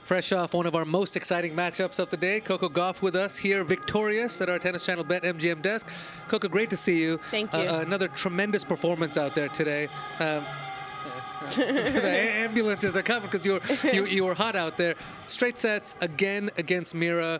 Fresh off one of our most exciting matchups of the day, Coco Gauff with us here, victorious at our Tennis Channel Bet MGM desk. Coco, great to see you. Thank you. Another tremendous performance out there today. The ambulances are coming because you were hot out there. Straight sets again against Mirra.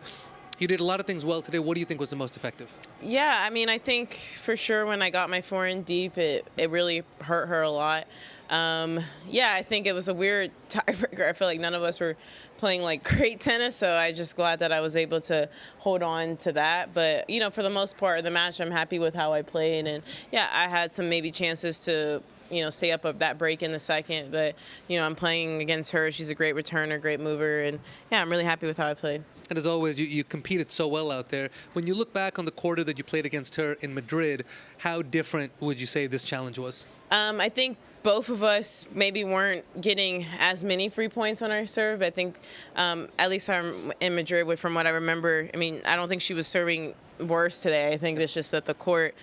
You did a lot of things well today. What do you think was the most effective? Yeah, I mean, I think for sure when I got my forehand deep, it really hurt her a lot. Yeah, I think it was a weird tiebreaker. I feel like none of us were playing like great tennis, so I'm just glad that I was able to hold on to that. But, you know, for the most part of the match, I'm happy with how I played. And, yeah, I had some maybe chances to, you know, stay up of that break in the second. But, you know, I'm playing against her. She's a great returner, great mover. And, yeah, I'm really happy with how I played. And as always, you competed so well out there. When you look back on the quarter that you played against her in Madrid, how different would you say this challenge was? I think both of us maybe weren't getting as many free points on our serve. I think, at least in Madrid, from what I remember, I mean, I don't think she was serving worse today. I think it's just that the court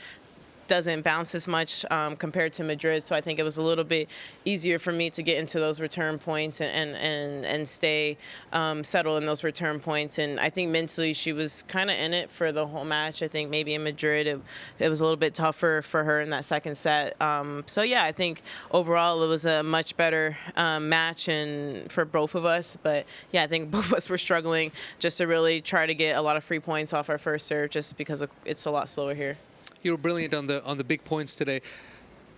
doesn't bounce as much compared to Madrid, so I think it was a little bit easier for me to get into those return points and stay settled in those return points. And I think mentally she was kind of in it for the whole match. I think maybe in Madrid it was a little bit tougher for her in that second set. So yeah, I think overall it was a much better match and for both of us. But yeah, I think both of us were struggling just to really try to get a lot of free points off our first serve, just because it's a lot slower here. You were brilliant on the big points today.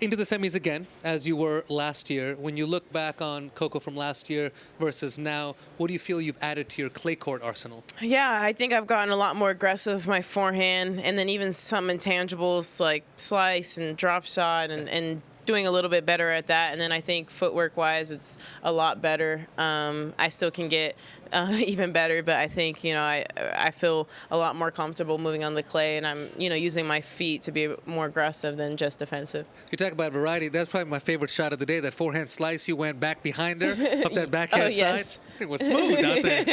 Into the semis again, as you were last year. When you look back on Coco from last year versus now, what do you feel you've added to your clay court arsenal? Yeah, I think I've gotten a lot more aggressive with my forehand, and then even some intangibles like slice and drop shot and doing a little bit better at that. And then I think footwork-wise, it's a lot better. I still can get even better, but I think, you know, I feel a lot more comfortable moving on the clay, and I'm, you know, using my feet to be more aggressive than just defensive. You talk about variety. That's probably my favorite shot of the day, that forehand slice. You went back behind her up that backhand side. It was smooth out there.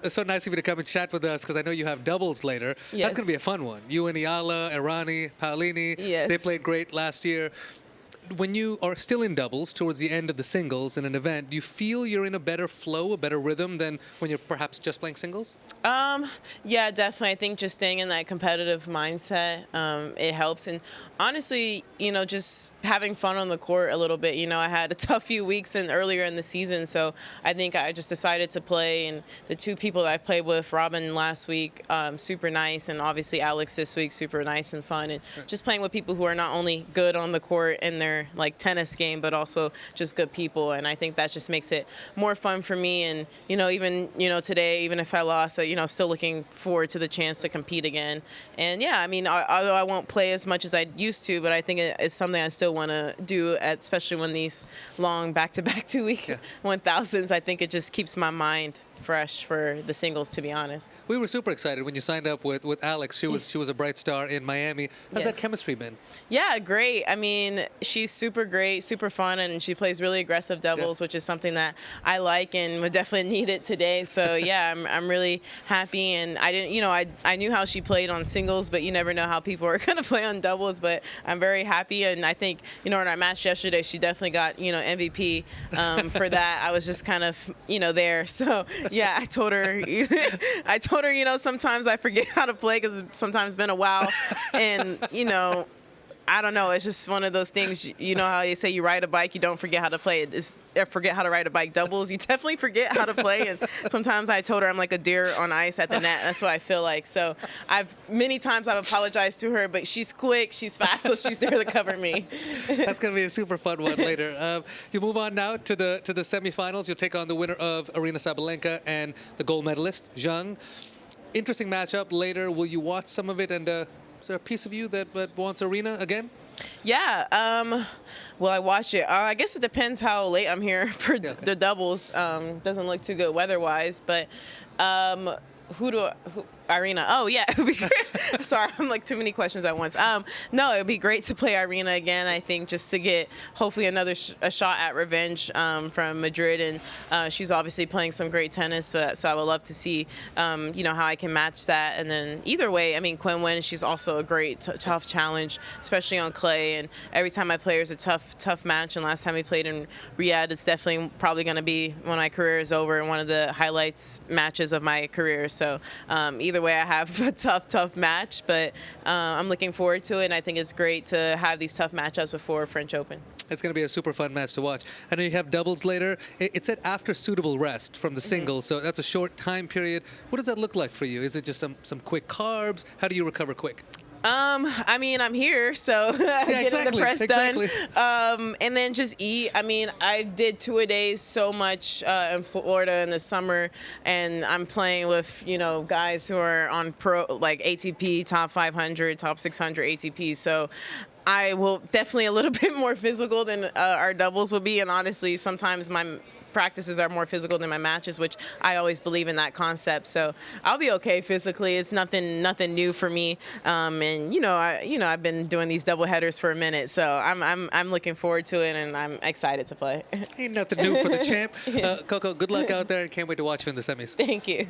It's so nice of you to come and chat with us, because I know you have doubles later. Yes. That's going to be a fun one. You and Iala, Irani, Paolini, they played great last year. When you are still in doubles towards the end of the singles in an event, do you feel you're in a better flow, a better rhythm than when you're perhaps just playing singles? Yeah, definitely. I think just staying in that competitive mindset, it helps. And honestly, you know, just having fun on the court a little bit. You know, I had a tough few weeks earlier in the season, so I think I just decided to play. And the two people that I played with, Robin last week, super nice, and obviously Alex this week, super nice and fun. And just playing with people who are not only good on the court in their like tennis game, but also just good people. And I think that just makes it more fun for me. And, you know, even, you know, today, even if I lost, you know, still looking forward to the chance to compete again. And yeah, I mean, although I won't play as much as I used to, but I think it's something I still want to do, especially when these long back-to-back 2-week 1000s. I think it just keeps my mind fresh for the singles, to be honest. We were super excited when you signed up with Alex. She was a bright star in Miami. How's that chemistry been? Yeah, great. I mean, she's super great, super fun, and she plays really aggressive doubles, which is something that I like and would definitely need it today. So yeah, I'm really happy. And I didn't, you know, I knew how she played on singles, but you never know how people are going to play on doubles. But I'm very happy, and I think, you know, in our match yesterday, she definitely got, you know, MVP for that. I was just kind of, you know, there. So yeah, I told her, you know, sometimes I forget how to play because sometimes it's been a while. And, you know, I don't know. It's just one of those things. You know how they say you ride a bike, you don't forget how to play. Forget how to ride a bike. Doubles, you definitely forget how to play. And sometimes I told her I'm like a deer on ice at the net. That's what I feel like. So many times I've apologized to her, but she's quick, she's fast, so she's there to cover me. That's going to be a super fun one later. You move on now to the semifinals. You'll take on the winner of Aryna Sabalenka and the gold medalist, Zhang. Interesting matchup later. Will you watch some of it, and is there a piece of you that wants Aryna again? Yeah. Will I watch it? I guess it depends how late I'm here for the doubles. Doesn't look too good weather-wise, but Arena. Oh yeah, it would be great. Sorry, I'm like too many questions at once. No, it would be great to play Arena again. I think just to get hopefully another a shot at revenge from Madrid, and she's obviously playing some great tennis. But so I would love to see how I can match that. And then either way, I mean, Quinn wins. She's also a great tough challenge, especially on clay. And every time I play her is a tough match. And last time we played in Riyadh, it's definitely probably going to be when my career is over and one of the highlights matches of my career. So either way, I have a tough match, but I'm looking forward to it. And I think it's great to have these tough matchups before French Open. It's going to be a super fun match to watch. I know you have doubles later. It said after suitable rest from the singles, so that's a short time period. What does that look like for you? Is it just some quick carbs? How do you recover quick? I mean, I'm here, so getting the press done, and then just eat. I mean, I did 2-a-days so much in Florida in the summer, and I'm playing with guys who are on pro like ATP top 500, top 600 ATP. So I will definitely a little bit more physical than our doubles will be, and honestly, sometimes my practices are more physical than my matches, which I always believe in that concept. So I'll be okay physically. It's nothing new for me. And I've been doing these double headers for a minute, so I'm looking forward to it, and I'm excited to play. Ain't nothing new for the champ. Coco, good luck out there, and can't wait to watch you in the semis. Thank you.